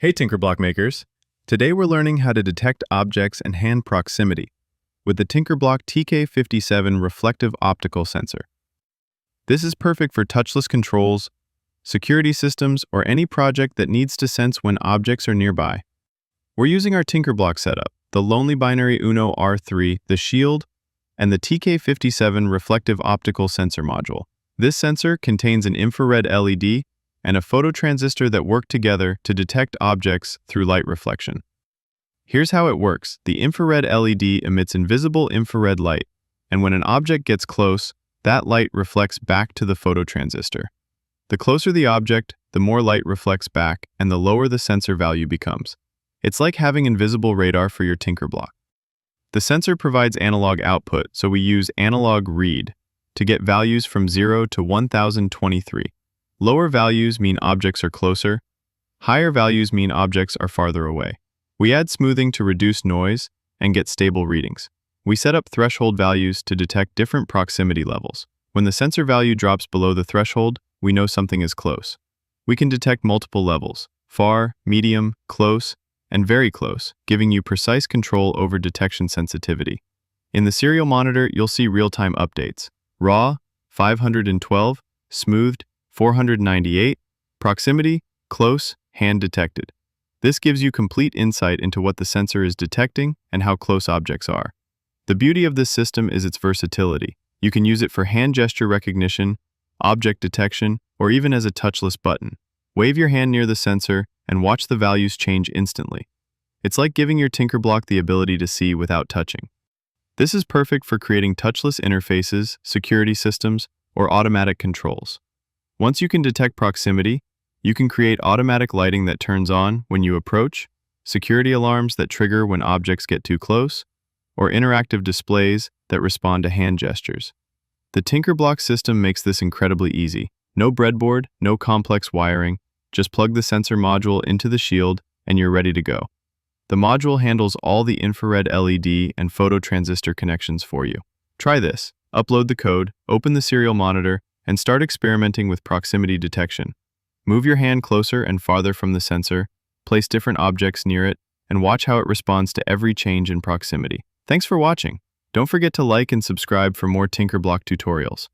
Hey TinkerBlock makers! Today we're learning how to detect objects and hand proximity with the TinkerBlock TK57 reflective optical sensor. This is perfect for touchless controls, security systems, or any project that needs to sense when objects are nearby. We're using our TinkerBlock setup, the Lonely Binary UNO R3, the Shield, and the TK57 reflective optical sensor module. This sensor contains an infrared LED and a phototransistor that work together to detect objects through light reflection. Here's how it works. The infrared LED emits invisible infrared light, and when an object gets close, that light reflects back to the phototransistor. The closer the object, the more light reflects back, and the lower the sensor value becomes. It's like having invisible radar for your TinkerBlock. The sensor provides analog output, so we use analog read to get values from 0 to 1023. Lower values mean objects are closer. Higher values mean objects are farther away. We add smoothing to reduce noise and get stable readings. We set up threshold values to detect different proximity levels. When the sensor value drops below the threshold, we know something is close. We can detect multiple levels: far, medium, close, and very close, giving you precise control over detection sensitivity. In the serial monitor, you'll see real-time updates: raw, 512, smoothed, 498, proximity, close, hand detected. This gives you complete insight into what the sensor is detecting and how close objects are. The beauty of this system is its versatility. You can use it for hand gesture recognition, object detection, or even as a touchless button. Wave your hand near the sensor and watch the values change instantly. It's like giving your TinkerBlock the ability to see without touching. This is perfect for creating touchless interfaces, security systems, or automatic controls. Once you can detect proximity, you can create automatic lighting that turns on when you approach, security alarms that trigger when objects get too close, or interactive displays that respond to hand gestures. The TinkerBlock system makes this incredibly easy. No breadboard, no complex wiring, just plug the sensor module into the Shield and you're ready to go. The module handles all the infrared LED and phototransistor connections for you. Try this. Upload the code, open the serial monitor, and start experimenting with proximity detection. Move your hand closer and farther from the sensor, place different objects near it, and watch how it responds to every change in proximity. Thanks for watching. Don't forget to like and subscribe for more TinkerBlock tutorials.